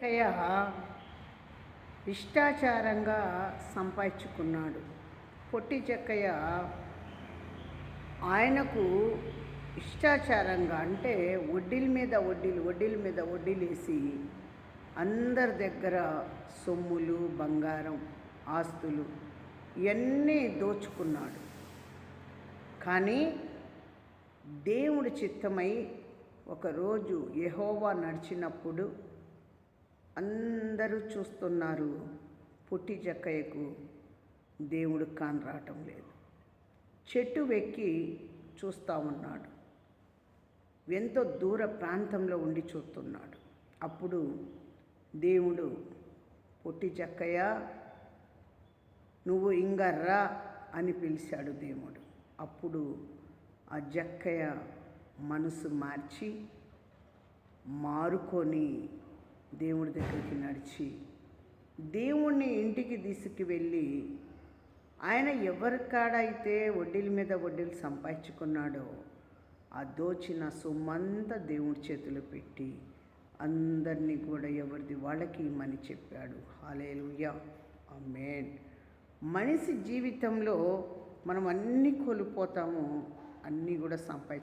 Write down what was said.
జక్కయ్య ఇష్టాచారంగా సంపాదించుకున్నాడు. పొట్టి జక్కయ్య ఆయనకు ఇష్టాచారంగా అంటే వడ్డీల మీద వడ్డీలేసి అందరి దగ్గర సొమ్ములు, బంగారం, ఆస్తులు ఇవన్నీ దోచుకున్నాడు. కానీ దేవుడి చిత్తమై ఒకరోజు యెహోవా నడిచినప్పుడు అందరూ చూస్తున్నారు. పొట్టి జక్కయ్యకు దేవుడు కానరావటం లేదు. చెట్టు వెక్కి చూస్తూ ఉన్నాడు. ఎంతో దూర ప్రాంతంలో ఉండి చూస్తున్నాడు. అప్పుడు దేవుడు, పొట్టి జక్కయ్య నువ్వు ఇంగా రా అని పిలిచాడు దేవుడు. అప్పుడు ఆ జక్కయ్య మనసు మారుకొని దేవుడి దగ్గరికి నడిచి దేవుణ్ణి ఇంటికి తీసుకువెళ్ళి ఆయన ఎవరికాడైతే వడ్డీల మీద వడ్డీలు సంపాదించుకున్నాడో ఆ దోచిన సొమ్మంతా దేవుడి చేతిలో పెట్టి అందరినీ కూడా ఎవరిది వాళ్ళకి ఇమ్మని చెప్పాడు. హల్లెలూయా, ఆమేన్. మనిషి జీవితంలో మనం అన్నీ కోల్పోతాము, అన్నీ కూడా